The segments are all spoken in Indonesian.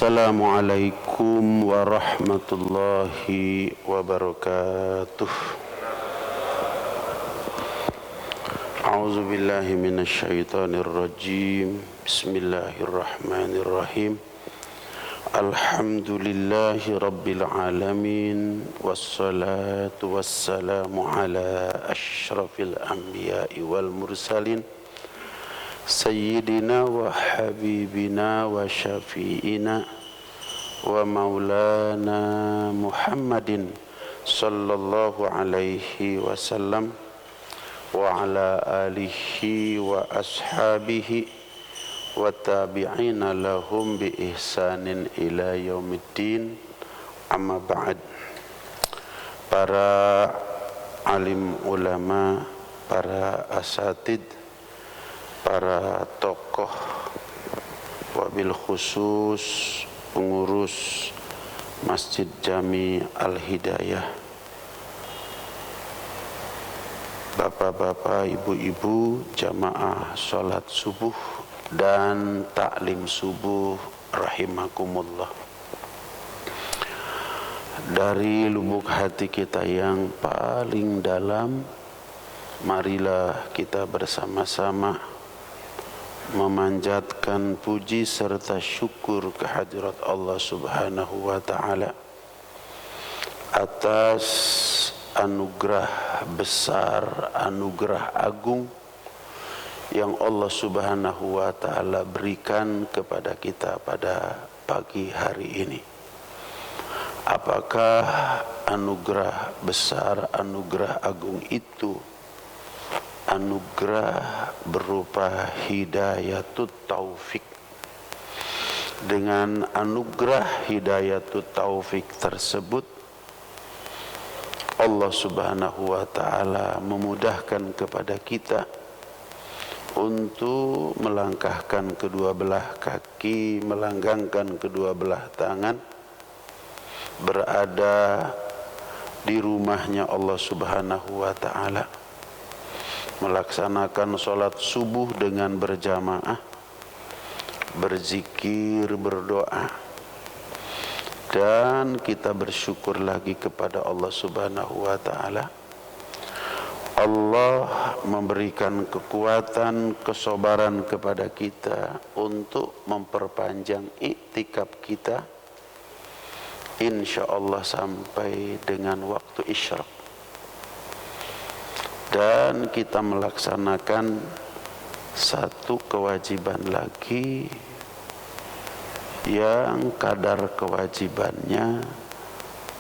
Assalamualaikum warahmatullahi wabarakatuh. A'udzu billahi minasyaitonir rajim. Bismillahirrahmanirrahim. Alhamdulillahi rabbil alamin, wassalatu wassalamu ala asyrafil anbiya'i wal mursalin, Sayyidina wa habibina wa syafi'ina wa maulana Muhammadin sallallahu alaihi wasallam wa ala alihi wa ashabihi wa tabi'ina lahum bi ihsanin ila yaumiddin. Amma ba'd. Para alim ulama, para asatid, para tokoh, wabil khusus pengurus Masjid Jami Al-Hidayah, bapak-bapak, ibu-ibu, jamaah sholat subuh dan taklim subuh rahimakumullah. Dari lubuk hati kita yang paling dalam, marilah kita bersama-sama memanjatkan puji serta syukur kehadirat Allah Subhanahu wa ta'ala atas anugerah besar, anugerah agung yang Allah Subhanahu wa ta'ala berikan kepada kita pada pagi hari ini. Apakah anugerah besar, anugerah agung itu? Anugerah berupa hidayatut taufik. Dengan anugerah hidayatut taufik tersebut, Allah Subhanahu wa ta'ala memudahkan kepada kita untuk melangkahkan kedua belah kaki, melanggangkan kedua belah tangan, berada di rumahnya Allah Subhanahu wa ta'ala, melaksanakan sholat subuh dengan berjamaah, berzikir, berdoa, dan kita bersyukur lagi kepada Allah Subhanahu wa ta'ala. Allah memberikan kekuatan, kesabaran kepada kita untuk memperpanjang iktikaf kita, insyaallah sampai dengan waktu isyraq. Dan kita melaksanakan satu kewajiban lagi yang kadar kewajibannya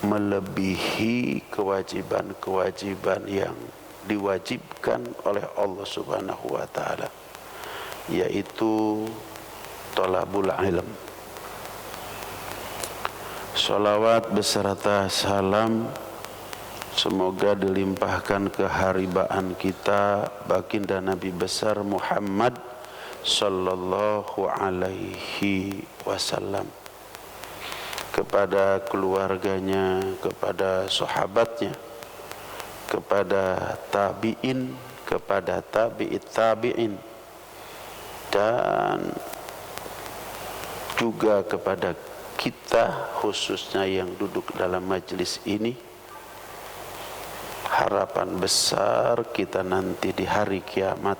melebihi kewajiban-kewajiban yang diwajibkan oleh Allah Subhanahu wa ta'ala, yaitu thalabul ilm. Sholawat beserta salam semoga dilimpahkan keharibaan kita baginda Nabi besar Muhammad sallallahu alaihi wasallam, kepada keluarganya, kepada sahabatnya, kepada tabi'in, kepada tabi'it tabi'in, dan juga kepada kita khususnya yang duduk dalam majelis ini. Harapan besar kita nanti di hari kiamat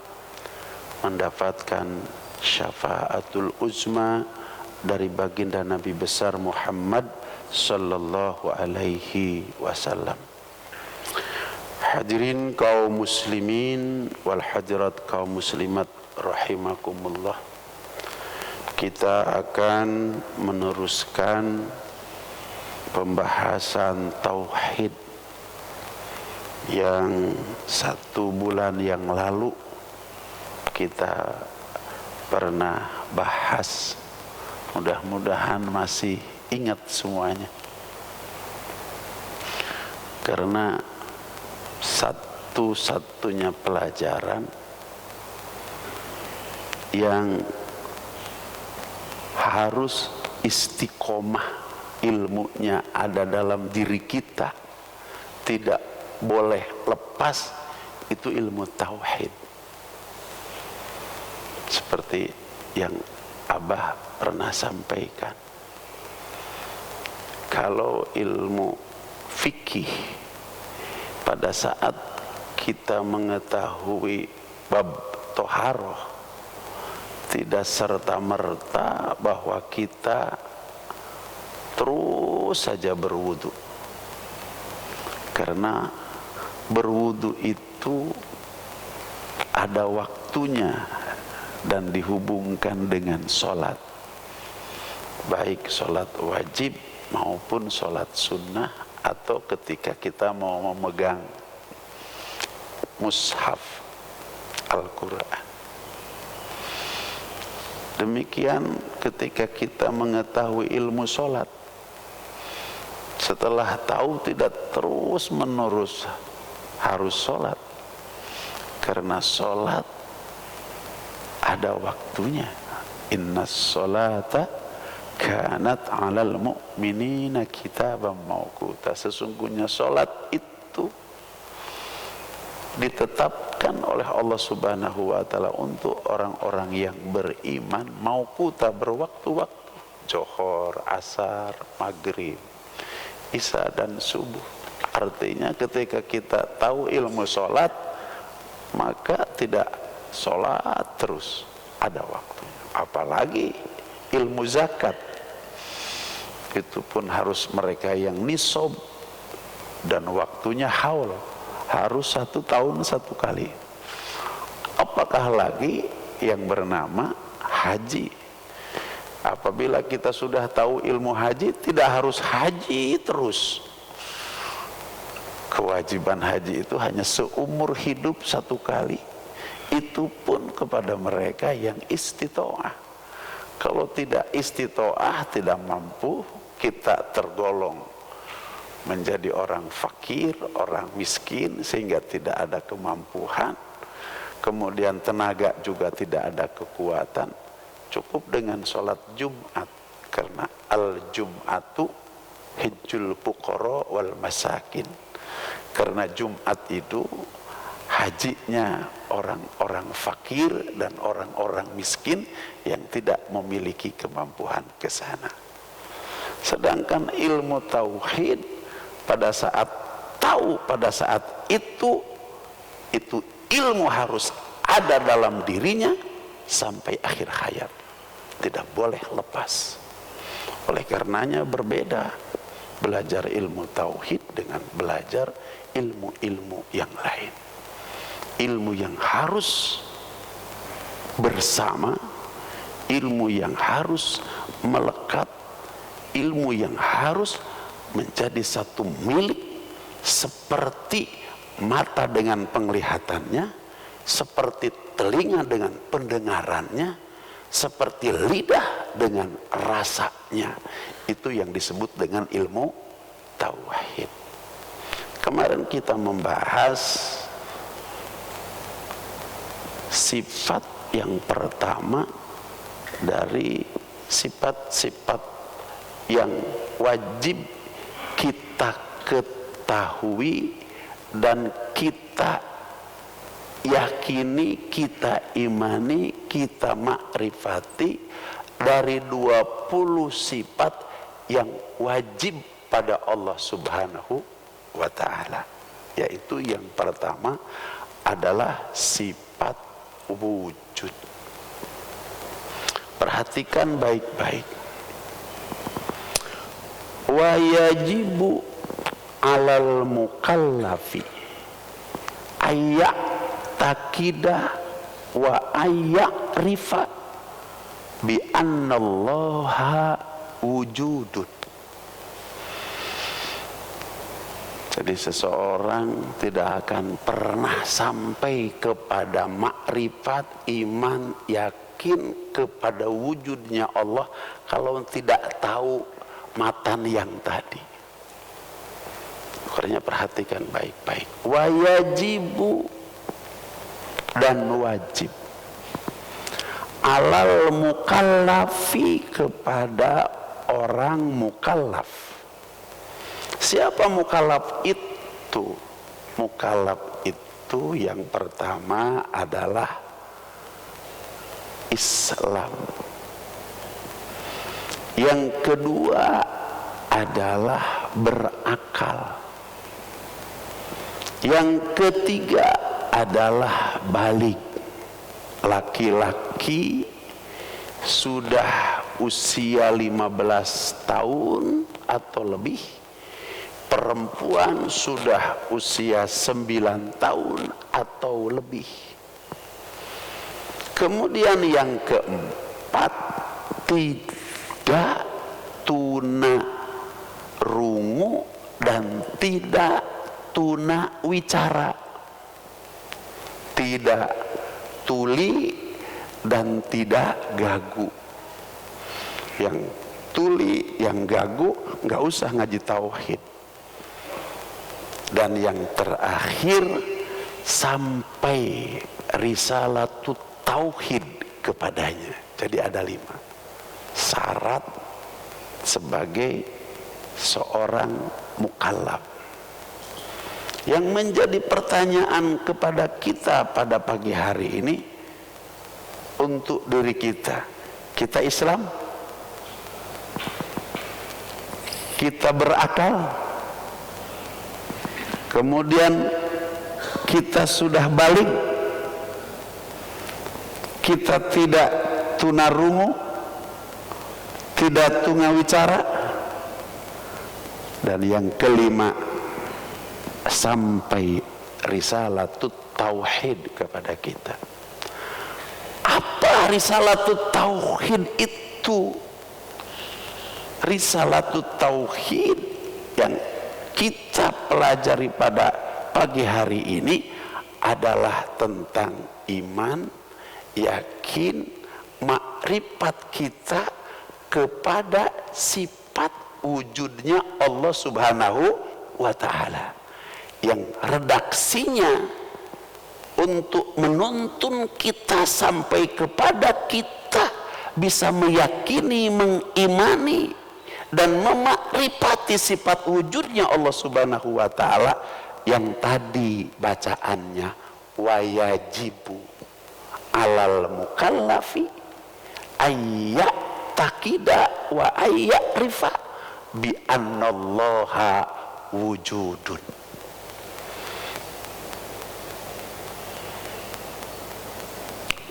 mendapatkan syafaatul uzma dari baginda Nabi besar Muhammad sallallahu alaihi wasallam. Hadirin kaum muslimin wal hadirat kaum muslimat rahimakumullah. Kita akan meneruskan pembahasan tauhid yang 1 bulan yang lalu kita pernah bahas. Mudah-mudahan masih ingat semuanya, karena satu-satunya pelajaran yang harus istiqomah ilmunya ada dalam diri kita, tidak boleh lepas, itu ilmu tauhid. Seperti yang Abah pernah sampaikan, kalau ilmu fikih pada saat kita mengetahui bab toharoh tidak serta-merta bahwa kita terus saja berwudu, karena berwudu itu ada waktunya dan dihubungkan dengan sholat, baik sholat wajib maupun sholat sunnah, atau ketika kita mau memegang mushaf Al-Quran. Demikian ketika kita mengetahui ilmu sholat, setelah tahu tidak terus menerus harus sholat, karena sholat ada waktunya. Inna sholata kanat alal mu'minina kitaban mawquta. Sesungguhnya sholat itu ditetapkan oleh Allah Subhanahu wa ta'ala untuk orang-orang yang beriman, mawquta, berwaktu-waktu, johor, asar, maghrib, isya dan subuh. Artinya ketika kita tahu ilmu sholat, maka tidak sholat terus, ada waktunya. Apalagi ilmu zakat, itu pun harus mereka yang nisab dan waktunya haul, harus 1 tahun 1 kali. Apakah lagi yang bernama haji? Apabila kita sudah tahu ilmu haji, tidak harus haji terus. Kewajiban haji itu hanya seumur hidup 1 kali. Itu pun kepada mereka yang istitoah. Kalau tidak istitoah, tidak mampu, kita tergolong menjadi orang fakir, orang miskin, sehingga tidak ada kemampuan, kemudian tenaga juga tidak ada kekuatan. Cukup dengan sholat Jumat, karena al-Jum'atu hijjul fuqara wal masakin. Karena Jumat itu hajinya orang-orang fakir dan orang-orang miskin yang tidak memiliki kemampuan ke sana. Sedangkan ilmu tauhid, pada saat tahu, pada saat itu ilmu harus ada dalam dirinya sampai akhir hayat, tidak boleh lepas. Oleh karenanya berbeda belajar ilmu tauhid dengan belajar ilmu-ilmu yang lain. Ilmu yang harus bersama, ilmu yang harus melekat, ilmu yang harus menjadi satu milik, seperti mata dengan penglihatannya, seperti telinga dengan pendengarannya, seperti lidah dengan rasanya. Itu yang disebut dengan ilmu tauhid. Kemarin kita membahas sifat yang pertama dari sifat-sifat yang wajib kita ketahui dan kita yakini, kita imani, kita makrifati dari 20 sifat yang wajib pada Allah Subhanahu wa ta'ala. Yaitu yang pertama adalah sifat wujud. Perhatikan baik-baik. Wa yajibu alal mukallafi ayyak takidah wa ayyak rifa bi annallaha wujudun. Jadi seseorang tidak akan pernah sampai kepada makrifat, iman, yakin kepada wujudnya Allah kalau tidak tahu matan yang tadi. Makanya perhatikan baik-baik. Wajibu dan wajib alal mukallafi, kepada orang mukallaf. Siapa mukallaf itu? Mukallaf itu yang pertama adalah Islam. Yang kedua adalah berakal. Yang ketiga adalah balik. Laki-laki sudah usia 15 tahun atau lebih, perempuan sudah usia 9 tahun atau lebih. Kemudian yang keempat, tidak tuna rungu dan tidak tuna wicara, tidak tuli dan tidak gagu. Yang tuli, yang gagu nggak usah ngaji tauhid. Dan yang terakhir, sampai risalatut tauhid kepadanya. Jadi ada 5 syarat sebagai seorang mukallaf. Yang menjadi pertanyaan kepada kita pada pagi hari ini, untuk diri kita, kita Islam, kita berakal, kemudian kita sudah balik, kita tidak tunarungu, tidak tungawicara, dan yang kelima, sampai risalatut tauhid kepada kita. Apa risalatut tauhid itu? Risalatut tauhid yang kita pelajari pada pagi hari ini adalah tentang iman, yakin, makrifat kita kepada sifat wujudnya Allah Subhanahu wa ta'ala, yang redaksinya untuk menuntun kita sampai kepada kita bisa meyakini, mengimani dan memakrifati sifat wujudnya Allah Subhanahu wa ta'ala, yang tadi bacaannya wayajibu alal mukallafi ayyak takida wa ayyak rifa bi annallaha wujudun.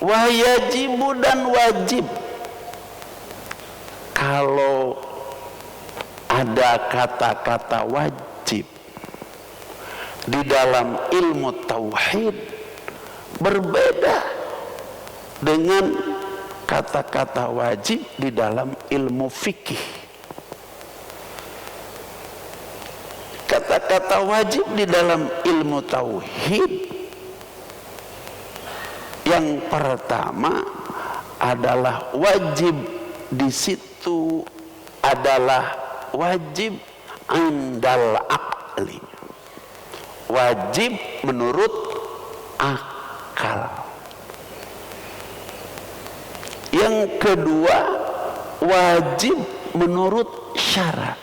Wayajibu dan wajib. Kalau ada kata-kata wajib di dalam ilmu tauhid, berbeda dengan kata-kata wajib di dalam ilmu fikih. Kata-kata wajib di dalam ilmu tauhid, yang pertama adalah wajib, di situ adalah wajib indal akli, wajib menurut akal. Yang kedua, wajib menurut syara.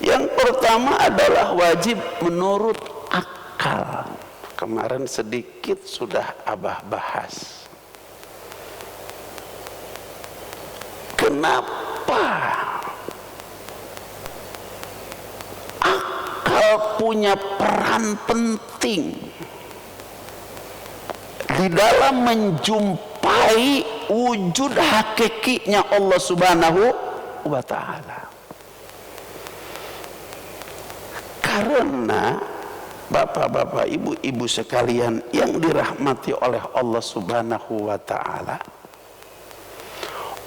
Yang pertama adalah wajib menurut akal. Kemarin sedikit sudah Abah bahas. Kenapa akal punya peran penting di dalam menjumpai wujud hakikinya Allah Subhanahu wa ta'ala? Karena bapak-bapak, ibu-ibu sekalian yang dirahmati oleh Allah Subhanahu wa ta'ala,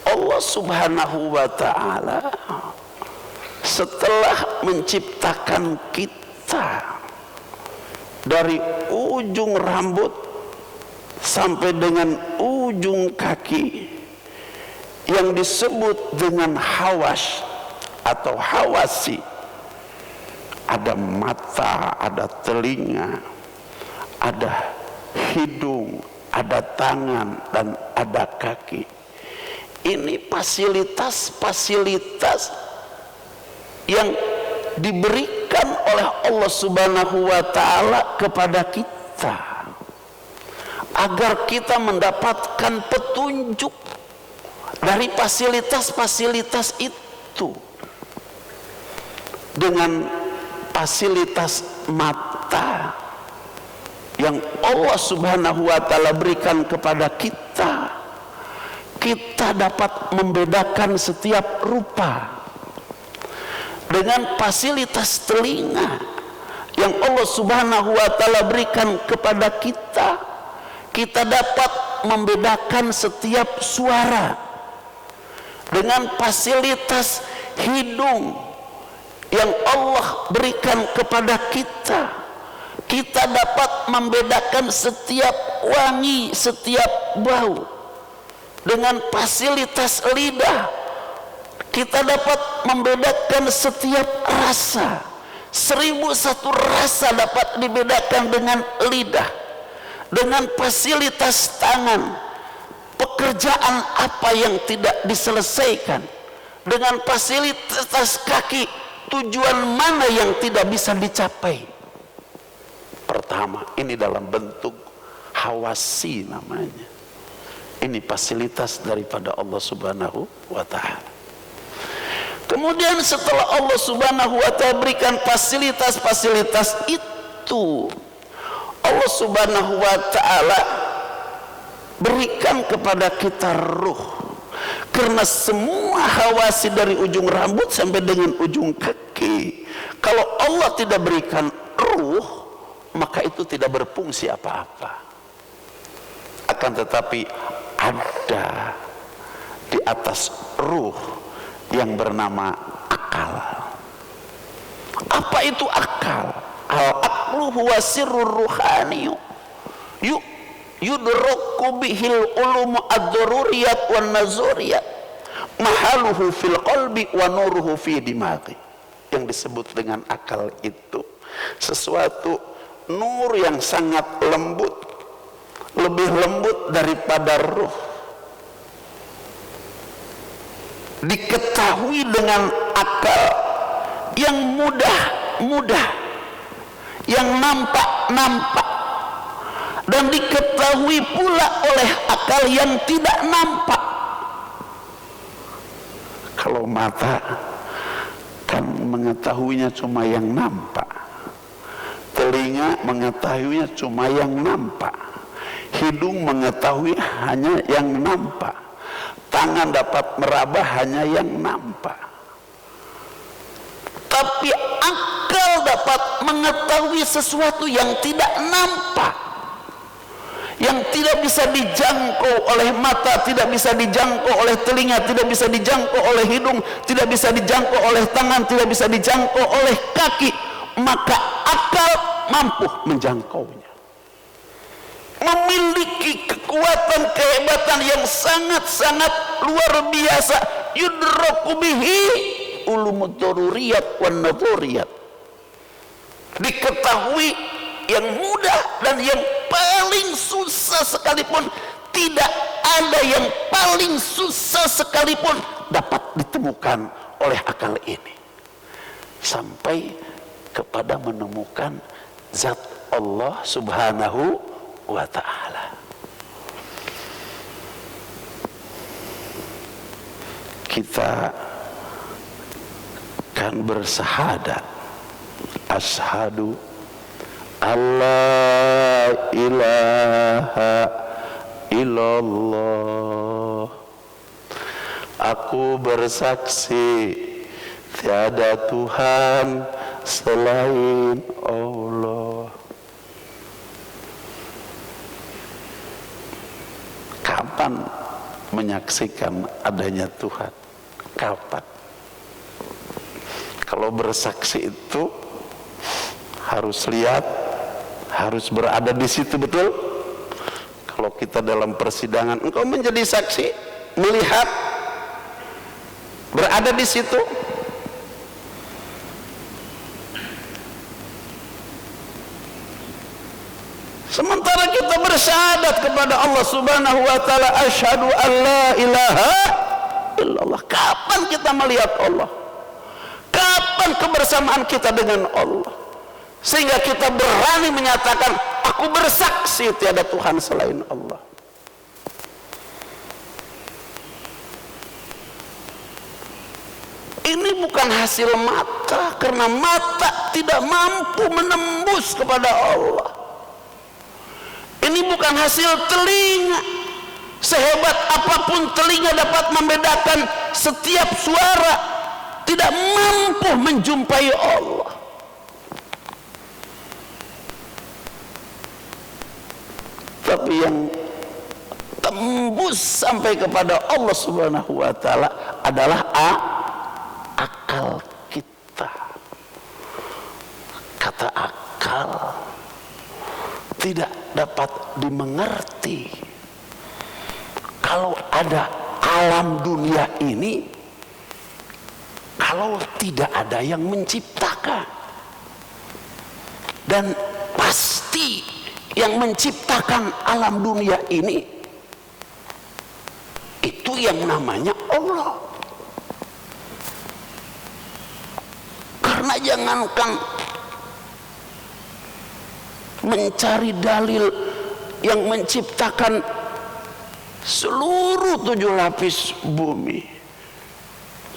Allah Subhanahu wa ta'ala setelah menciptakan kita dari ujung rambut sampai dengan ujung kaki, yang disebut dengan hawas atau hawasi, ada mata, ada telinga, ada hidung, ada tangan, dan ada kaki. Ini fasilitas-fasilitas yang diberikan oleh Allah Subhanahu wa ta'ala kepada kita, agar kita mendapatkan petunjuk dari fasilitas-fasilitas itu. itu dengan fasilitas mata yang Allah Subhanahu wa Ta'ala berikan kepada kita, kita dapat membedakan setiap rupa. Dengan fasilitas telinga yang Allah Subhanahu wa Ta'ala berikan kepada kita, kita dapat membedakan setiap suara. Dengan fasilitas hidung yang Allah berikan kepada kita, kita dapat membedakan setiap wangi, setiap bau. Dengan fasilitas lidah, kita dapat membedakan setiap rasa. 1001 rasa dapat dibedakan dengan lidah. Dengan fasilitas tangan, pekerjaan apa yang tidak diselesaikan. Dengan fasilitas kaki, tujuan mana yang tidak bisa dicapai. Pertama, ini dalam bentuk hawasi namanya. Ini fasilitas daripada Allah Subhanahu wa Ta'ala. Kemudian setelah Allah Subhanahu wa Ta'ala berikan fasilitas-fasilitas itu, Allah Subhanahu wa Ta'ala berikan kepada kita ruh. Karena semua hawasi dari ujung rambut sampai dengan ujung kaki, kalau Allah tidak berikan ruh, maka itu tidak berfungsi apa-apa. Akan tetapi ada di atas ruh yang bernama akal. Apa itu akal? Al-aqlu huwa sirrur ruhani yudraku bihil ulumu ad-daruriyat wan nazuriyat mahaluhu fil qalbi wa nuruhu fi dimaghi. Yang disebut dengan akal itu sesuatu nur yang sangat lembut, lebih lembut daripada ruh. Diketahui dengan akal yang mudah, yang nampak, dan diketahui pula oleh akal yang tidak nampak. Kalau mata kan mengetahuinya cuma yang nampak, telinga mengetahuinya cuma yang nampak, hidung mengetahui hanya yang nampak, tangan dapat meraba hanya yang nampak. Tapi akal dapat mengetahui sesuatu yang tidak nampak, yang tidak bisa dijangkau oleh mata, tidak bisa dijangkau oleh telinga, tidak bisa dijangkau oleh hidung, tidak bisa dijangkau oleh tangan, tidak bisa dijangkau oleh kaki. Maka akal mampu menjangkaunya, memiliki kekuatan, kehebatan yang sangat-sangat luar biasa. Yudraku bihi ulumud daruriyat wan nadhuriyat. Diketahui yang mudah dan yang paling susah sekalipun. Tidak ada yang paling susah sekalipun dapat ditemukan oleh akal ini, sampai kepada menemukan zat Allah Subhanahu wa Ta'ala. Kita kan bersyahadat, asyhadu alla ilaha illallah, aku bersaksi tiada Tuhan selain Allah. Kapan menyaksikan adanya Tuhan? Kapan? Kalau bersaksi itu harus lihat, harus berada di situ, betul? Kalau kita dalam persidangan, engkau menjadi saksi, melihat, berada di situ. Sementara kita bersyahadat kepada Allah Subhanahu wa Ta'ala, asyhadu an la ilaha illallah. Kapan kita melihat Allah? Kapan kebersamaan kita dengan Allah? Sehingga kita berani menyatakan, aku bersaksi tiada Tuhan selain Allah. Ini bukan hasil mata, karena mata tidak mampu menembus kepada Allah. Ini bukan hasil telinga, sehebat apapun telinga dapat membedakan setiap suara, tidak mampu menjumpai Allah. Tapi yang tembus sampai kepada Allah Subhanahu wa Ta'ala adalah akal kita. Kata akal tidak dapat dimengerti kalau ada alam dunia ini, kalau tidak ada yang menciptakan. Dan pasti yang menciptakan alam dunia ini itu yang namanya Allah. Karena jangankan mencari dalil yang menciptakan seluruh 7 lapis bumi,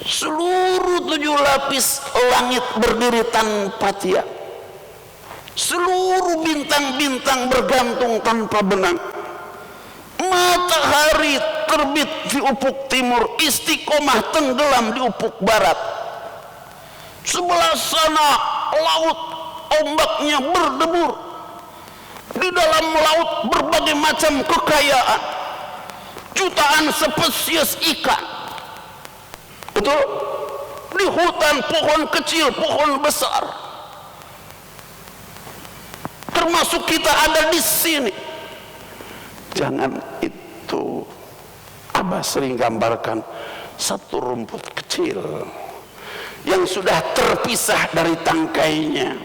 seluruh 7 lapis langit berdiri tanpa tiap, seluruh bintang-bintang bergantung tanpa benang, matahari terbit di ufuk timur, istiqomah tenggelam di ufuk barat, sebelah sana laut ombaknya berdebur, di dalam laut berbagai macam kekayaan, jutaan spesies ikan. Betul? Di hutan pohon kecil, pohon besar, termasuk kita ada di sini. Jangan itu, Abah sering gambarkan satu rumput kecil yang sudah terpisah dari tangkainya,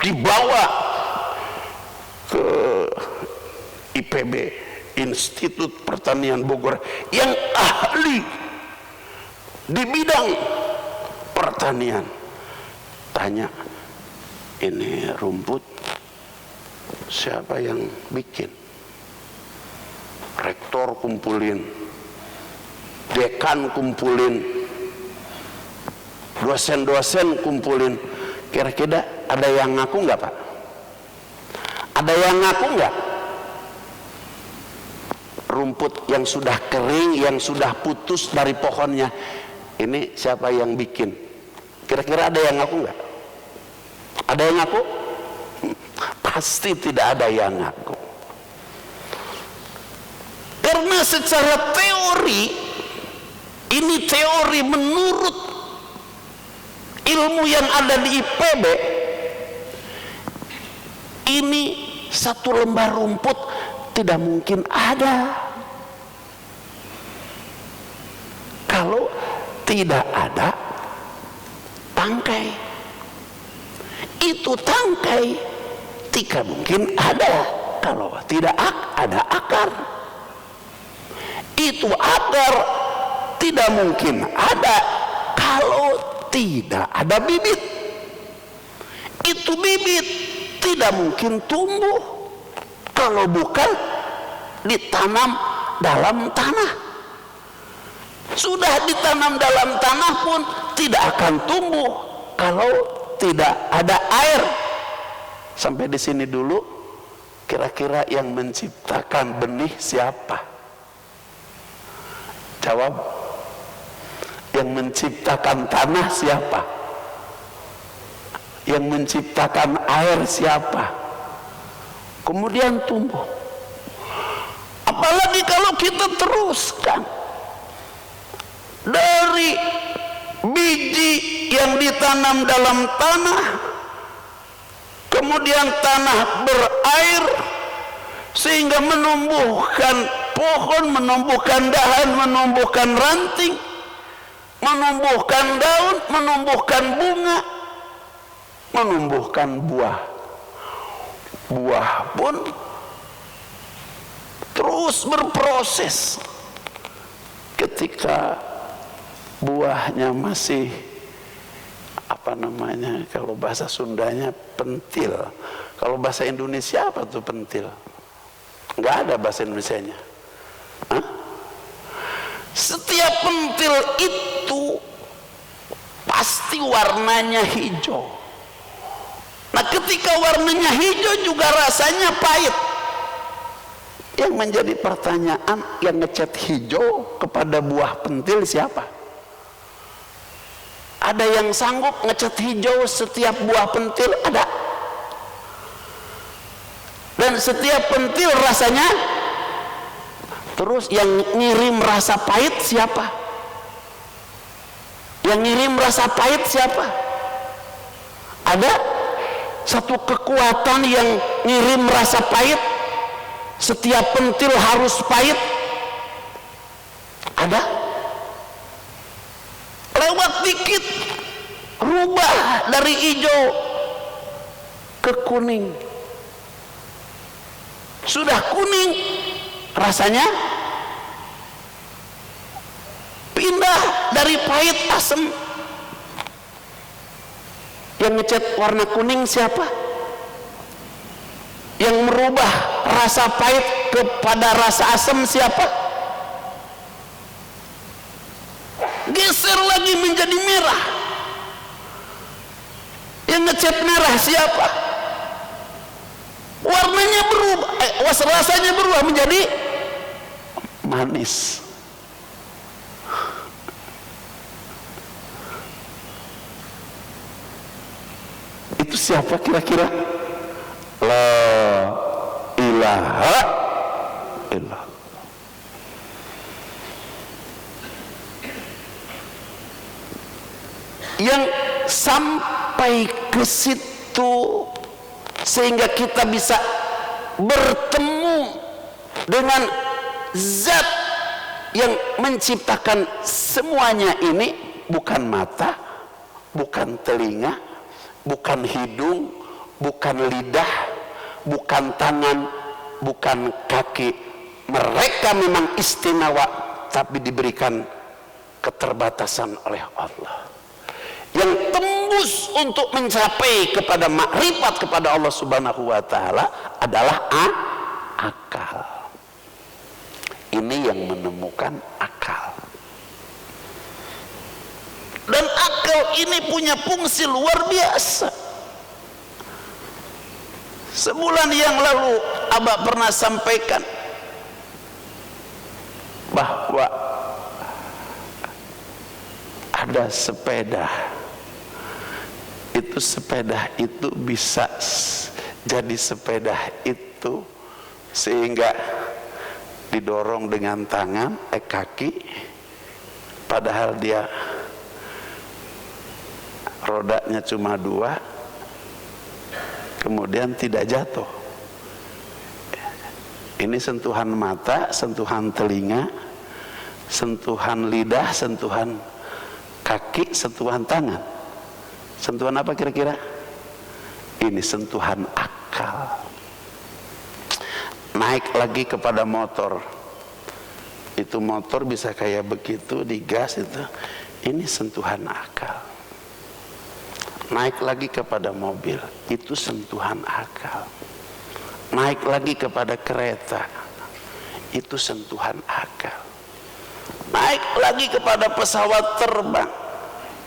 dibawa ke IPB, Institut Pertanian Bogor, yang ahli di bidang pertanian. Tanya, ini rumput siapa yang bikin? Rektor kumpulin, dekan kumpulin, dosen-dosen kumpulin. Kira-kira ada yang ngaku nggak, Pak? Ada yang ngaku nggak? Rumput yang sudah kering, yang sudah putus dari pohonnya, ini siapa yang bikin? Kira-kira ada yang ngaku nggak? Ada yang ngaku? Pasti tidak ada yang ngaku. Karena secara teori, ini teori menurut ilmu yang ada di IPB, ini satu lembar rumput tidak mungkin ada kalau tidak ada tangkai. Itu tangkai tidak mungkin ada kalau tidak ada akar. Itu akar tidak mungkin ada kalau tidak ada bibit. Itu bibit tidak mungkin tumbuh kalau bukan ditanam dalam tanah. Sudah ditanam dalam tanah pun tidak akan tumbuh kalau tidak ada air. Sampai di sini dulu. Kira-kira yang menciptakan benih siapa? Jawab. Yang menciptakan tanah siapa? Yang menciptakan air siapa? Kemudian tumbuh. Apalagi kalau kita teruskan dari biji yang ditanam dalam tanah, kemudian tanah berair sehingga menumbuhkan pohon, menumbuhkan dahan, menumbuhkan ranting, menumbuhkan daun, menumbuhkan bunga, menumbuhkan buah. Buah pun terus berproses. Ketika buahnya masih kalau bahasa Sundanya pentil, kalau bahasa Indonesia apa tuh pentil? Nggak ada bahasa Indonesianya. Hah? Setiap pentil itu pasti warnanya hijau. Nah, ketika warnanya hijau juga rasanya pahit. Yang menjadi pertanyaan, yang ngecat hijau kepada buah pentil siapa? Ada yang sanggup ngecat hijau setiap buah pentil? Ada. Dan setiap pentil rasanya. Terus yang ngirim rasa pahit siapa? Yang ngirim rasa pahit siapa? Ada satu kekuatan yang ngirim rasa pahit, setiap pentil harus pahit? Ada? Lewat dikit rubah dari hijau ke kuning. Sudah kuning, rasanya pindah dari pahit asam. Yang ngecat warna kuning siapa? Yang merubah rasa pahit kepada rasa asam siapa? Geser lagi menjadi merah. Yang ngecat merah siapa? Warnanya berubah, rasanya berubah menjadi manis. Itu siapa kira-kira? La ilaha illallah. Yang sampai ke situ sehingga kita bisa bertemu dengan zat yang menciptakan semuanya ini, bukan mata, bukan telinga, bukan hidung, bukan lidah, bukan tangan, bukan kaki. Mereka memang istimewa, tapi diberikan keterbatasan oleh Allah. Yang tembus untuk mencapai kepada makrifat kepada Allah Subhanahu wa Ta'ala adalah akal. Ini yang menemukan akal. Dan akal ini punya fungsi luar biasa. Sebulan yang lalu Abah pernah sampaikan bahwa ada sepeda. Itu sepeda itu bisa jadi sepeda itu sehingga didorong dengan tangan, kaki, padahal dia rodanya cuma 2, kemudian tidak jatuh. Ini sentuhan mata, sentuhan telinga, sentuhan lidah, sentuhan kaki, sentuhan tangan. Sentuhan apa kira-kira? Ini sentuhan akal. Naik lagi kepada motor. Itu motor bisa kayak begitu, digas itu. Ini sentuhan akal. Naik lagi kepada mobil. Itu sentuhan akal. Naik lagi kepada kereta. Itu sentuhan akal. Naik lagi kepada pesawat terbang.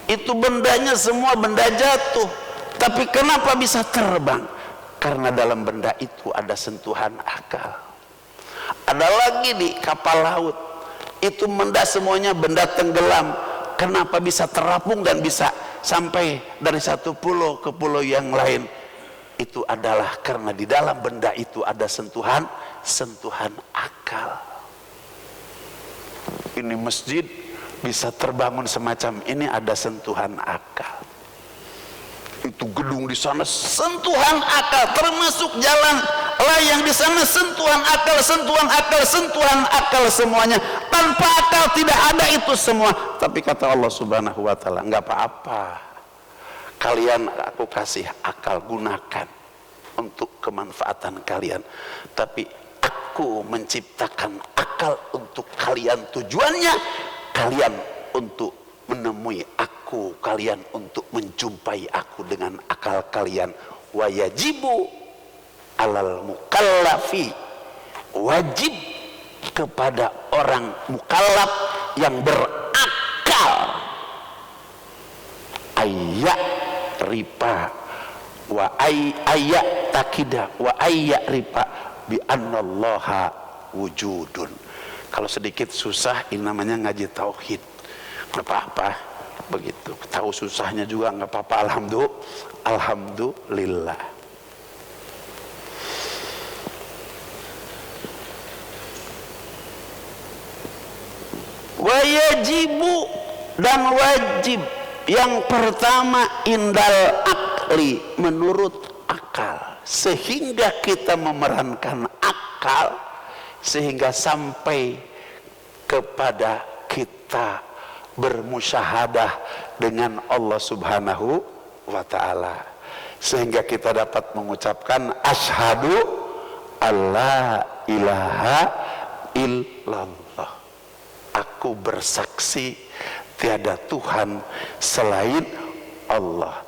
Itu bendanya semua benda jatuh, tapi kenapa bisa terbang? Karena dalam benda itu ada sentuhan akal. Ada lagi di kapal laut, itu benda semuanya benda tenggelam, kenapa bisa terapung dan bisa sampai dari satu pulau ke pulau yang lain? Itu adalah karena di dalam benda itu ada sentuhan akal. Ini masjid bisa terbangun semacam ini, ada sentuhan akal. Itu gedung di sana sentuhan akal, termasuk jalan layang di sana sentuhan akal, sentuhan akal, sentuhan akal semuanya. Tanpa akal tidak ada itu semua. Tapi kata Allah Subhanahu wa Ta'ala, enggak apa-apa, kalian aku kasih akal, gunakan untuk kemanfaatan kalian. Tapi aku menciptakan akal untuk kalian, tujuannya kalian untuk menemui aku, kalian untuk menjumpai aku dengan akal kalian. Wa yajibu alal mukallafi, wajib kepada orang mukallaf yang berakal. Ayya ripa wa ayya takida wa ayya ripa bi annallaha wujudun. Kalau sedikit susah, ini namanya ngaji tauhid. Nggak apa-apa, begitu. Tahu susahnya juga nggak apa-apa. Alhamdulillah. Wajibu dan wajib. Yang pertama indal akli, menurut akal. Sehingga kita memerankan akal, sehingga sampai kepada kita bermusyahadah dengan Allah Subhanahu wa ta'ala, sehingga kita dapat mengucapkan asyhadu alla ilaha illallah, aku bersaksi tiada Tuhan selain Allah.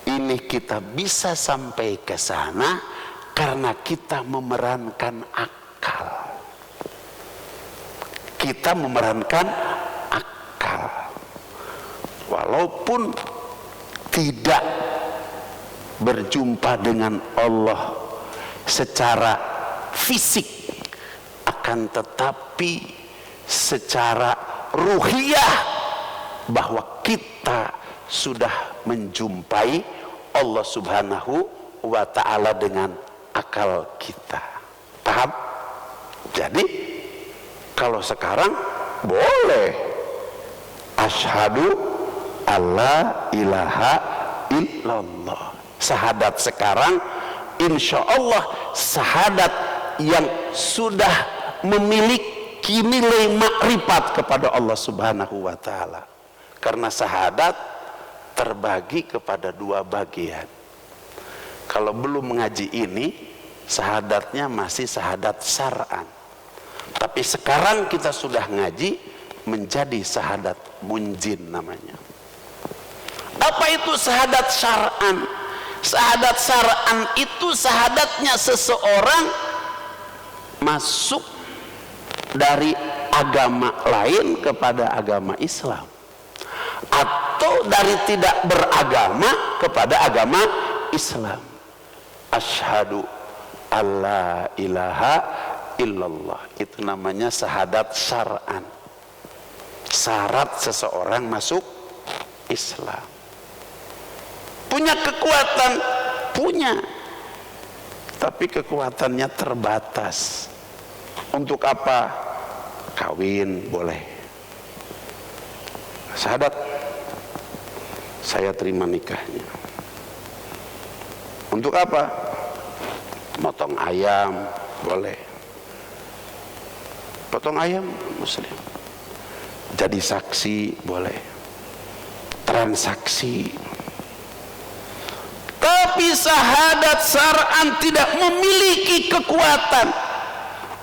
Ini kita bisa sampai ke sana karena kita memerankan akal. Kita memerankan akal. Walaupun tidak berjumpa dengan Allah secara fisik, akan tetapi secara ruhiyah, bahwa kita sudah menjumpai Allah Subhanahu wa ta'ala dengan akal kita. Paham? Jadi kalau sekarang boleh asyhadu alla ilaha illallah. Syahadat sekarang insya Allah syahadat yang sudah memiliki nilai makrifat kepada Allah Subhanahu wa ta'ala. Karena syahadat terbagi kepada dua bagian. Kalau belum mengaji ini, syahadatnya masih syahadat syar'an. Tapi sekarang kita sudah ngaji, menjadi syahadat munjin namanya. Apa itu syahadat syar'an? Syahadat syar'an itu syahadatnya seseorang masuk dari agama lain kepada agama Islam, atau dari tidak beragama kepada agama Islam. Asyhadu alla ilaha illallah, itu namanya syahadat syar'an. Syarat seseorang masuk Islam. Punya kekuatan? Punya. Tapi kekuatannya terbatas. Untuk apa? Kawin boleh. Syahadat, saya terima nikahnya. Untuk apa? Motong ayam boleh. Potong ayam muslim. Jadi saksi boleh. Transaksi. Tapi syahadat syar'an tidak memiliki kekuatan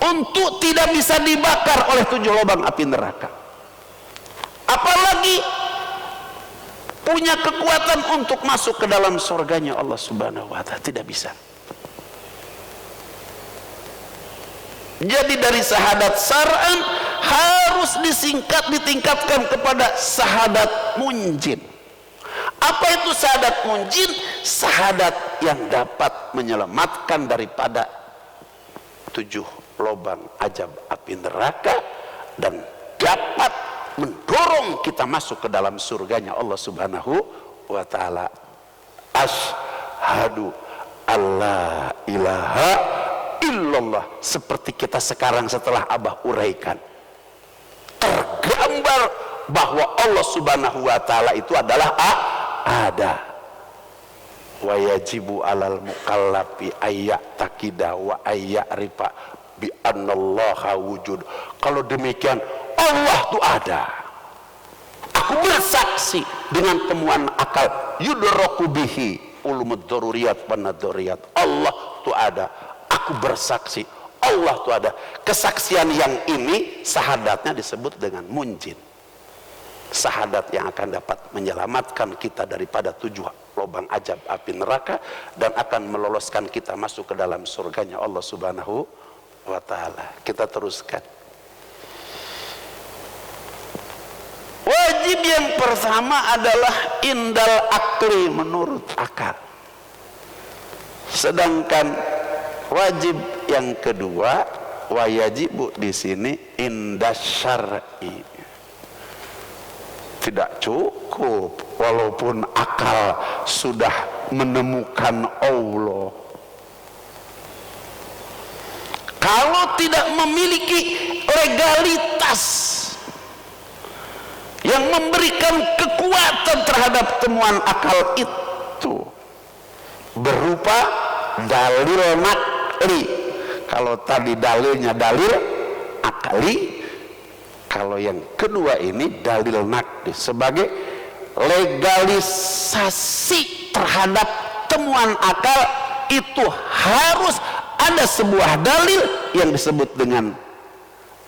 untuk tidak bisa dibakar oleh 7 lubang api neraka. Apalagi punya kekuatan untuk masuk ke dalam surganya Allah Subhanahu wa ta'ala. Tidak bisa. Jadi dari syahadat syar'an harus ditingkatkan kepada syahadat munjin. Apa itu syahadat munjin? Syahadat yang dapat menyelamatkan daripada 7 lubang azab api neraka dan dapat mendorong kita masuk ke dalam surganya Allah Subhanahu wa ta'ala. Asyhadu alla ilaha illallah. Seperti kita sekarang setelah Abah uraikan, tergambar bahwa Allah Subhanahu wa ta'ala itu adalah ada. Wa yajibu alal mukallafi ayya takida wa ayya rifa bi annallaha wujud. Kalau demikian, Allah itu ada. Aku bersaksi dengan temuan akal, yudraku bihi ulumud daruriyat wa naduriyat. Allah itu ada. Aku bersaksi Allah itu ada. Kesaksian yang ini syahadatnya disebut dengan munjin. Syahadat yang akan dapat menyelamatkan kita daripada 7 lubang azab api neraka dan akan meloloskan kita masuk ke dalam surganya Allah Subhanahu wa ta'ala. Kita teruskan. Wajib yang pertama adalah indal akli, menurut akal. Sedangkan wajib yang kedua, wajibu di sini indas syar'i. Tidak cukup walaupun akal sudah menemukan Allah. Kalau tidak memiliki legalitas yang memberikan kekuatan terhadap temuan akal itu berupa dalil nakli. Kalau tadi dalilnya dalil akali, kalau yang kedua ini dalil nakli sebagai legalisasi terhadap temuan akal, itu harus ada sebuah dalil yang disebut dengan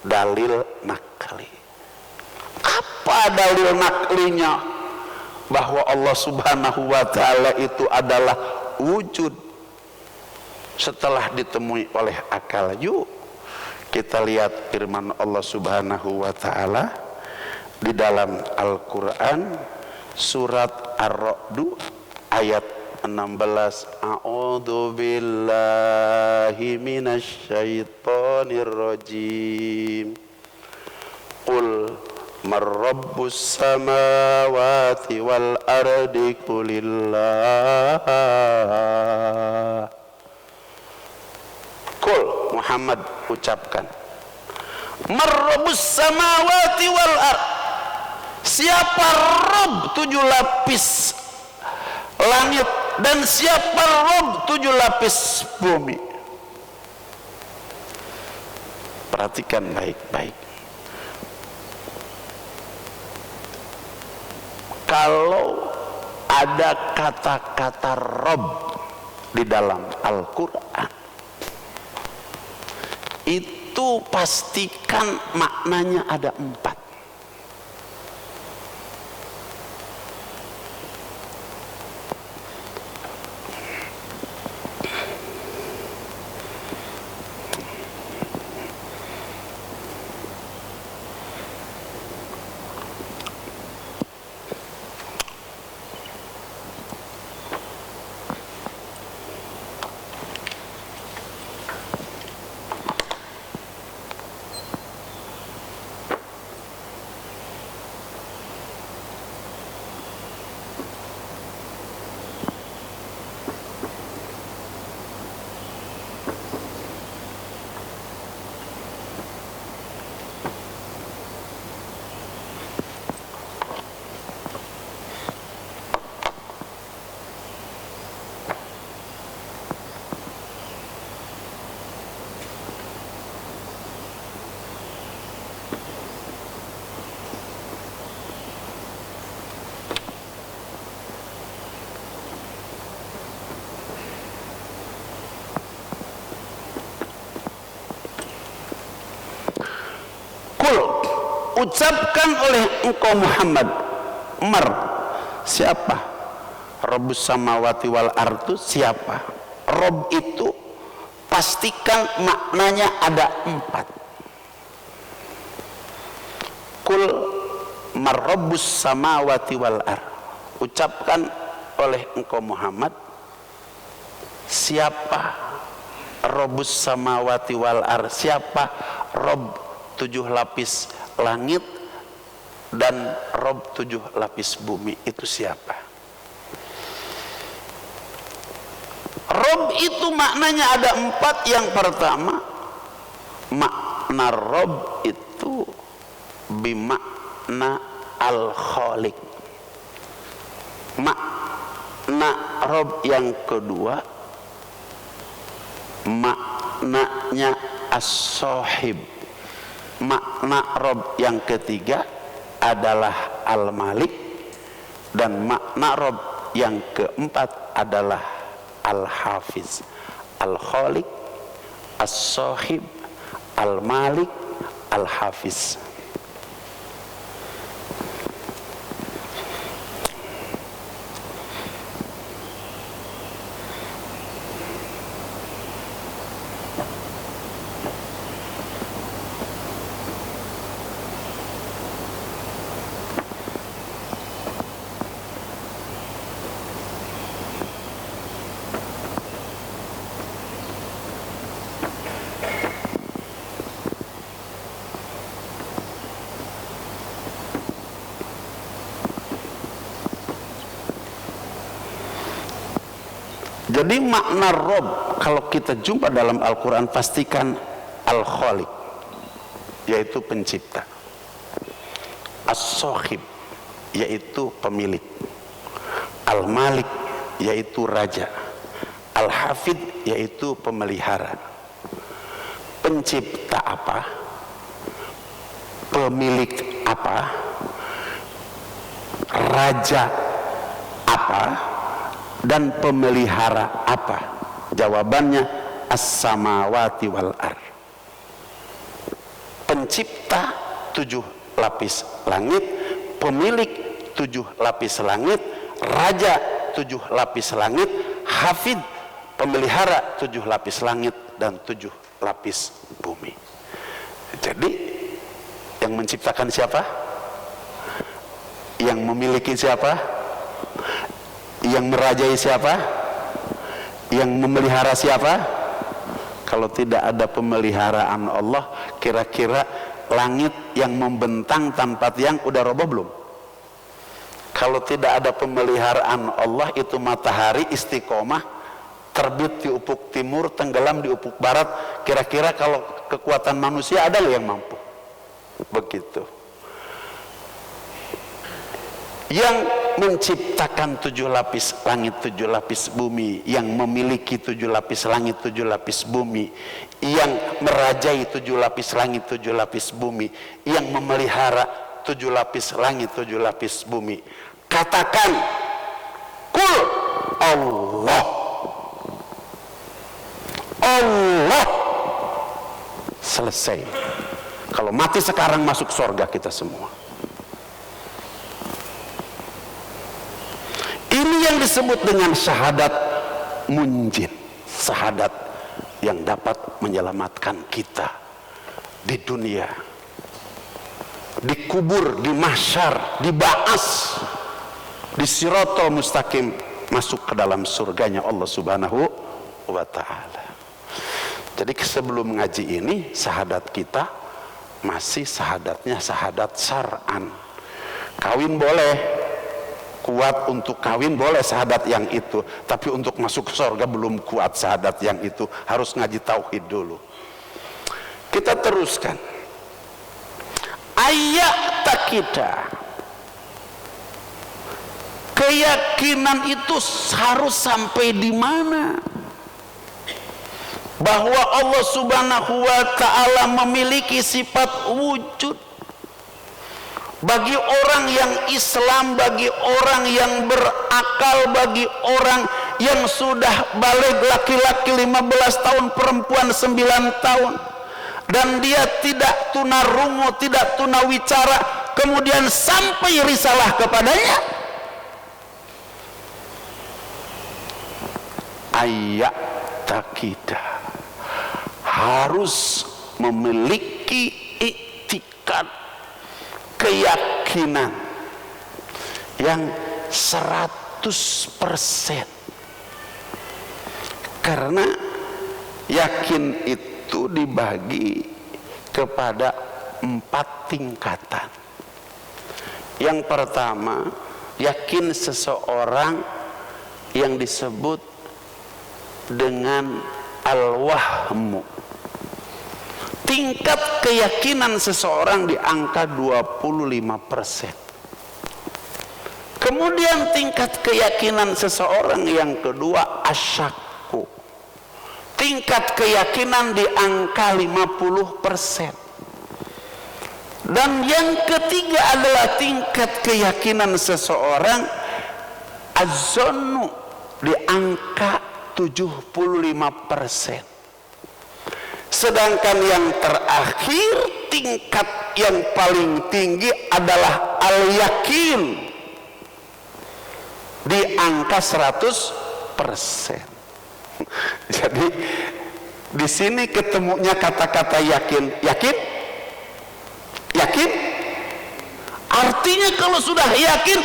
dalil nakli. Apa dalil naklinya? Bahwa Allah Subhanahu wa ta'ala itu adalah wujud setelah ditemui oleh akal. Yuk kita lihat firman Allah Subhanahu wa ta'ala di dalam Al-Quran surat Ar-Ra'd ayat 16. A'udzu billahi minasyaitonir rajim. Qul man rabbus samawati wal ardi qulillah. Qul, Muhammad ucapkan, man rabbus samawati wal ardi, siapa Rabb 7 lapis langit dan siapa Rabb 7 lapis bumi. Perhatikan baik-baik. Kalau ada kata-kata Rabb di dalam Al-Quran, itu pastikan maknanya ada 4. Ucapkan oleh engkau Muhammad, Umar, siapa Rabbus samawati wal ardu, siapa Rabb itu, pastikan maknanya ada 4. Kul mar Rabbus samawati wal ardu, ucapkan oleh engkau Muhammad, siapa Rabbus samawati wal ardu, siapa Rabb 7 lapis langit dan Rabb 7 lapis bumi, itu siapa? Rabb itu maknanya ada 4. Yang pertama, makna Rabb itu bimakna al-khaliq. Makna Rabb yang kedua, maknanya as-sahib. Makna Rabb yang ketiga adalah Al-Malik, dan makna Rabb yang keempat adalah Al-Hafiz. Al-Khaliq, As-Sahib, Al-Malik, Al-Hafiz. Jadi makna Rob kalau kita jumpa dalam Al-Quran pastikan Al-Khaliq, yaitu pencipta, As-Sohib, yaitu pemilik, Al-Malik, yaitu raja, Al-Hafid, yaitu pemelihara. Pencipta apa, pemilik apa, raja apa, dan pemelihara apa? Jawabannya as-samawati wal ar. Pencipta 7 lapis langit, pemilik 7 lapis langit, raja 7 lapis langit, hafid pemelihara 7 lapis langit, dan 7 lapis bumi. Jadi yang menciptakan siapa? Yang memiliki siapa? Yang merajai siapa? Yang memelihara siapa? Kalau tidak ada pemeliharaan Allah, kira-kira langit yang membentang tanpa tiang udah roboh belum? Kalau tidak ada pemeliharaan Allah, itu matahari istiqomah, terbit di ufuk timur, tenggelam di ufuk barat, kira-kira kalau kekuatan manusia ada yang mampu? Begitu. Yang menciptakan 7 lapis langit, 7 lapis bumi, yang memiliki 7 lapis langit, 7 lapis bumi, yang merajai 7 lapis langit, 7 lapis bumi, yang memelihara 7 lapis langit, 7 lapis bumi. Katakan, kul Allah. Allah. Selesai. Kalau mati sekarang masuk surga kita semua. Ini yang disebut dengan syahadat munjid, syahadat yang dapat menyelamatkan kita di dunia, dikubur, di mahsyar, diba'as, di siratal mustaqim, masuk ke dalam surganya Allah Subhanahu wa ta'ala. Jadi sebelum ngaji ini, syahadat kita masih syahadatnya syahadat syar'an. Kawin boleh, kuat untuk kawin boleh syahadat yang itu, tapi untuk masuk surga belum kuat syahadat yang itu, harus ngaji tauhid dulu. Kita teruskan. Ayat kita, keyakinan itu harus sampai di mana? Bahwa Allah Subhanahu wa ta'ala memiliki sifat wujud. Bagi orang yang Islam, bagi orang yang berakal, bagi orang yang sudah balik, laki-laki 15 tahun, perempuan 9 tahun, dan dia tidak tunarungu, tidak tunawicara, kemudian sampai risalah kepadanya, ayat takidah harus memiliki iktikad, keyakinan yang 100%. Karena yakin itu dibagi kepada 4 tingkatan. Yang pertama, yakin seseorang yang disebut dengan al-wahmu. Tingkat keyakinan seseorang di angka 25%. Kemudian tingkat keyakinan seseorang yang kedua asyakku. Tingkat keyakinan di angka 50%. Dan yang ketiga adalah tingkat keyakinan seseorang az-zannu di angka 75%. Sedangkan yang terakhir, tingkat yang paling tinggi adalah al-yakin di angka 100%. Jadi di sini ketemunya kata-kata yakin. Yakin? Yakin? Artinya kalau sudah yakin,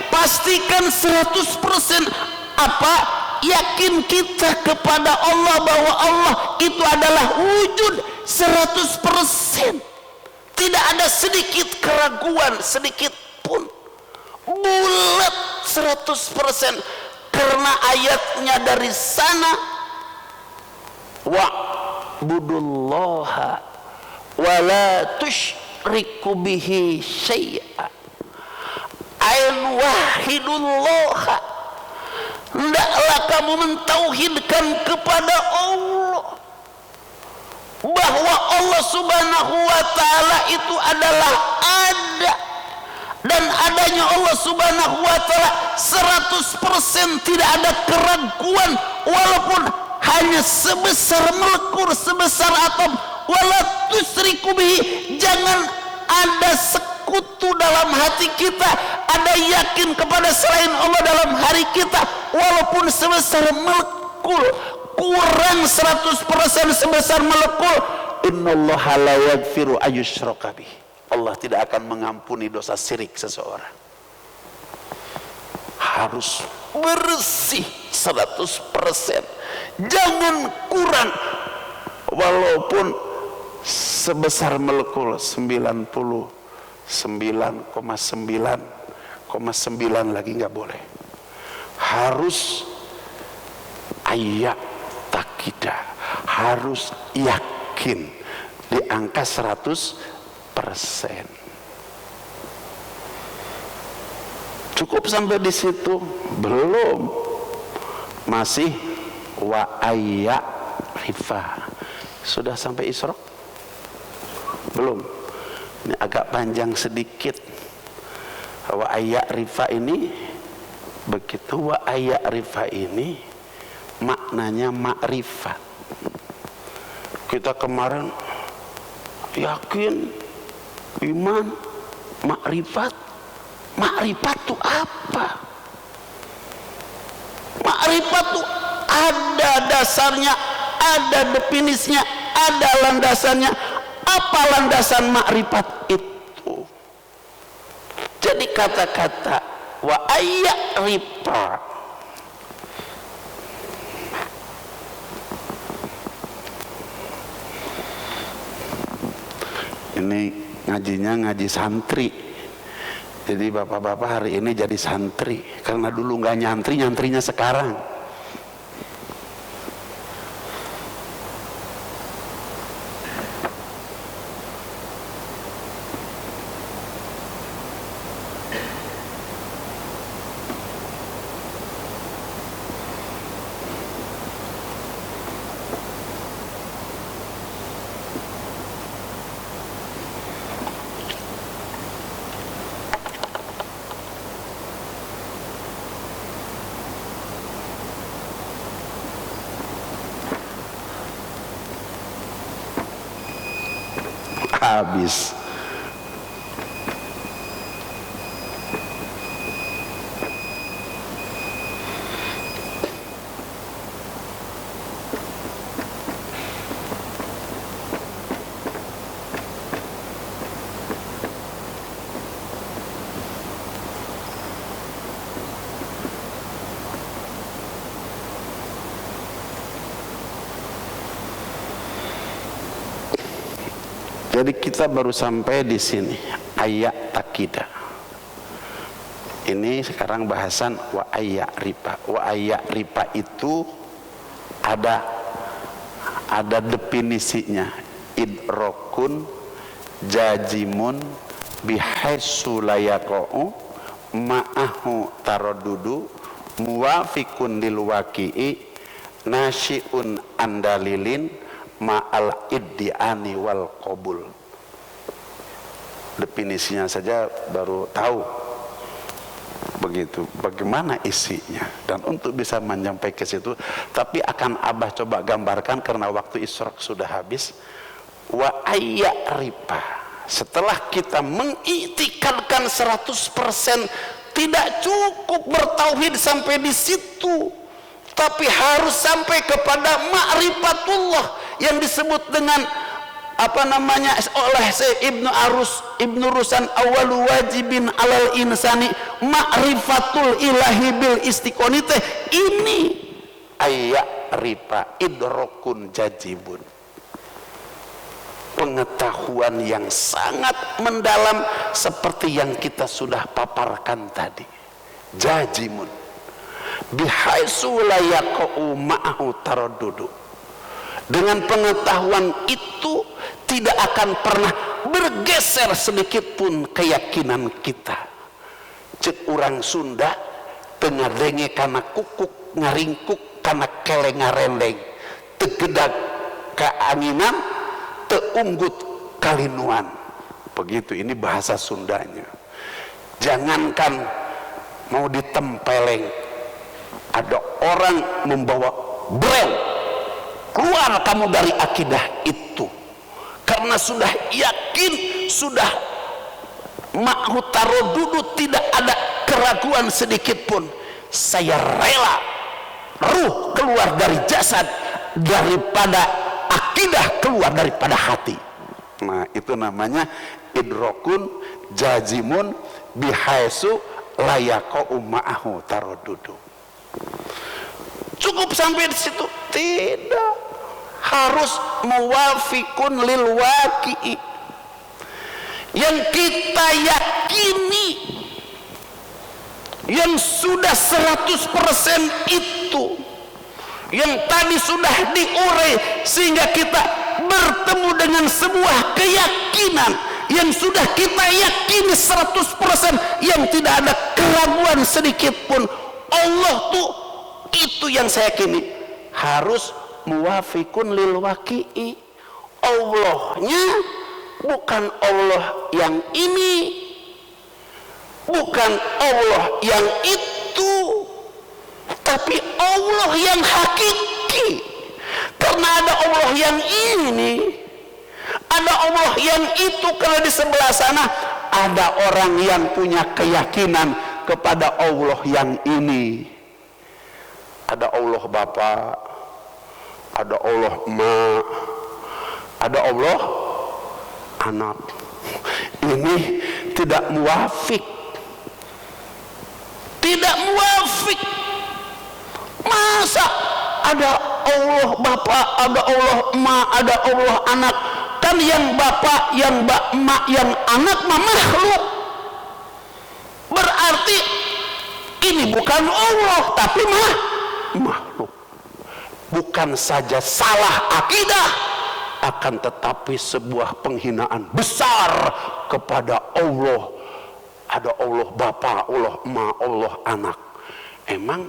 pastikan 100% apa? Yakin kita kepada Allah, bahwa Allah itu adalah wujud 100%. Tidak ada sedikit keraguan, sedikit pun. Bulat 100%. karena ayatnya dari sana, wa'budullaha wa la tusyriku bihi syai'a, ain wahidullaha, hendaklah kamu mentauhidkan kepada Allah bahwa Allah subhanahu wa ta'ala itu adalah ada, dan adanya Allah subhanahu wa ta'ala 100%, tidak ada keraguan walaupun hanya sebesar melekur, sebesar atom. Wala tusyriku bihi, jangan ada sekutu dalam hati kita, ada yakin kepada selain Allah dalam hari kita walaupun sebesar melekul, kurang 100% sebesar melekul. Innallaha la yaghfiru ayyushraka bih, Allah tidak akan mengampuni dosa syirik seseorang. Harus bersih 100%, jangan kurang walaupun sebesar molekul 99,9,9 lagi nggak boleh. Harus ayat takidah, harus yakin di angka 100%. Cukup sampai di situ? Belum, masih wa ayya rifa. Sudah sampai Isra? Belum. Ini agak panjang sedikit. Wa ayya rifa ini begitu. Wa ayya rifa ini maknanya makrifat. Kita kemarin yakin, iman, makrifat. Makrifat itu apa? Makrifat itu ada dasarnya, ada definisinya, ada landasannya. Apa landasan makrifat itu? Jadi kata-kata wa ayyarifa ini ngajinya ngaji santri. Jadi bapak-bapak hari ini jadi santri, karena dulu nggak nyantri, nyantrinya sekarang. Habis. Jadi kita baru sampai di sini ayat takidah. Ini sekarang bahasan wa ayat ripa. Wa ayat ripa itu ada definisinya. Idrokun jajimun bihaitsu la yaqa'u ma'ahu taradudu muwafiqun lil waqi'i nasyi'un andalilin ma'al iddi'ani wal qabul. Definisinya saja baru tahu begitu, bagaimana isinya. Dan untuk bisa menyampaikan ke situ, tapi akan Abah coba gambarkan karena waktu Isyraq sudah habis. Wa ayyarifa, setelah kita mengiktikadkan 100%, tidak cukup bertauhid sampai di situ, tapi harus sampai kepada ma'rifatullah yang disebut dengan apa namanya oleh Ibnu Rusan awalu wajibin alal insani ma'rifatul ilahi bil istiqonite. Ini ayat rifa idrokun jajibun, pengetahuan yang sangat mendalam seperti yang kita sudah paparkan tadi. Jajimun, bihaitsu la yaqa'u ma'ahu taraddudu. Dengan pengetahuan itu tidak akan pernah bergeser sedikit pun keyakinan kita. Cek orang Sunda tengah denge karena kukuk ngaringkuk karena keleng ngarendeng, tegedag keanginan, teunggut kalinuan. Begitu, ini bahasa Sundanya. Jangankan mau ditempeleng, ada orang membawa brel, keluar kamu dari akidah itu, karena sudah yakin, sudah ma'hu taraddudu, tidak ada keraguan sedikit pun. Saya rela ruh keluar dari jasad daripada akidah keluar daripada hati. Nah, itu namanya idrokun jazimun bihaitsu la yaqa'u ma'ahu taraddudu. Cukup sampai di situ? Tidak, harus muwafiqun lil waqi'i, yang kita yakini, yang sudah 100% itu, yang tadi sudah diurai sehingga kita bertemu dengan sebuah keyakinan yang sudah kita yakini 100%, yang tidak ada keraguan sedikit pun. Allah tuh, itu yang saya yakini, harus muwafiqun lil waqi'i. Allahnya bukan Allah yang ini, bukan Allah yang itu, tapi Allah yang hakiki. Karena ada Allah yang ini, ada Allah yang itu. Kalau di sebelah sana ada orang yang punya keyakinan kepada Allah yang ini. Ada Allah Bapa, ada Allah Emak, ada Allah Anak. Ini tidak muwafik, tidak muwafik. Masa ada Allah Bapa, ada Allah Emak, ada Allah Anak? Kan yang Bapa, yang Emak, yang Anak mah makhluk. Berarti ini bukan Allah, tapi makhluk. Bukan saja salah akidah, akan tetapi sebuah penghinaan besar kepada Allah. Ada Allah Bapa, Allah Emak, Allah Anak. Emang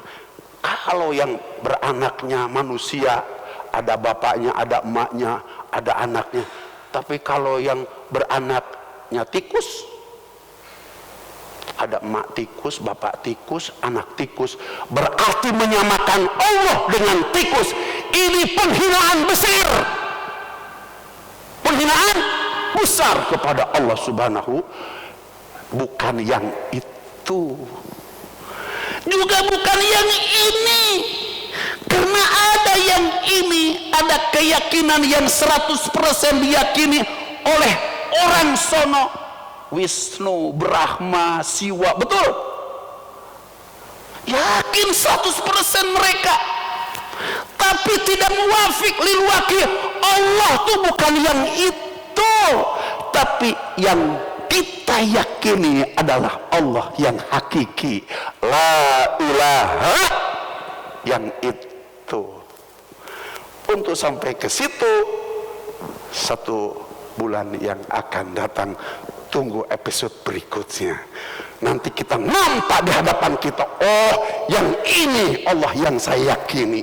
kalau yang beranaknya manusia, ada bapaknya, ada emaknya, ada anaknya. Tapi kalau yang beranaknya tikus, ada emak tikus, bapak tikus, anak tikus, berarti menyamakan Allah dengan tikus. Ini penghinaan besar, penghinaan besar kepada Allah Subhanahu. Bukan yang itu, juga bukan yang ini. Karena ada yang ini, ada keyakinan yang 100% diyakini oleh orang sono, Wisnu, Brahma, Siwa, betul? Yakin 100% mereka, tapi tidak muwafiq lil waqi'. Allah tuh bukan yang itu, tapi yang kita yakini adalah Allah yang hakiki, la ilaha, yang itu. Untuk sampai ke situ, 1 bulan yang akan datang, tunggu episode berikutnya. Nanti kita nampak di hadapan kita, oh yang ini Allah yang saya yakini.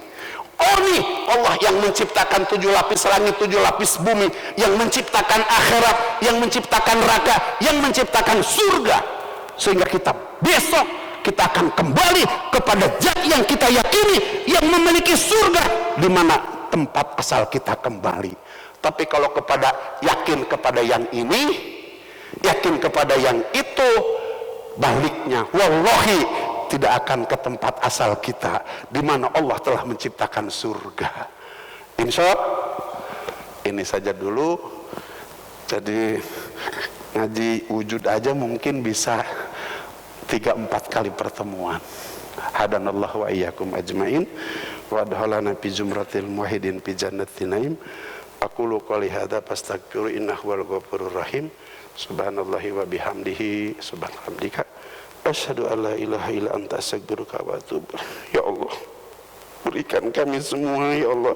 Oh nih Allah yang menciptakan 7 lapis langit, 7 lapis bumi, yang menciptakan akhirat, yang menciptakan neraka, yang menciptakan surga. Sehingga kita besok kita akan kembali kepada zat yang kita yakini, yang memiliki surga, di mana tempat asal kita kembali. Tapi kalau yakin kepada yang ini, yakin kepada yang itu, baliknya wallahi tidak akan ke tempat asal kita, di mana Allah telah menciptakan surga. Insya Allah ini saja dulu. Jadi ngaji wujud aja mungkin bisa 3-4 kali pertemuan. Hadanallahu wa iyyakum ajmain wa adkhalana fi zumratil muwahhidin fi jannatin naim. Aqulu qouli hadza fastaghfiru innahu wal ghafurur rahim. Subhanallahi wa bihamdihi subhanallah. Asyhadu an la ilaha illa anta astaghfiruka wa atubu ilaik. Ya Allah, berikan kami semua ya Allah,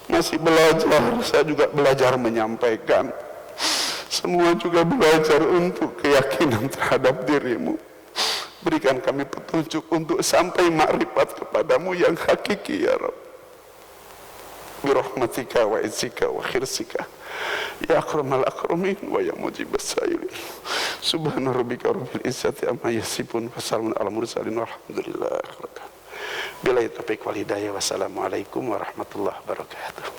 masih belajar, saya juga belajar menyampaikan, semua juga belajar untuk keyakinan terhadap dirimu. Berikan kami petunjuk untuk sampai makrifat kepadamu yang hakiki ya Rabb. Birahmatika wa izzika wa khirsika ya akramal akramin wa ya mujibas sailin. Subhana rabbika rabbil izzati amma yasifun wa salamun ala mursalin walhamdulillahi rabbil alamin. Billahi taufiq wal hidayah. Wassalamualaikum warahmatullahi wabarakatuh.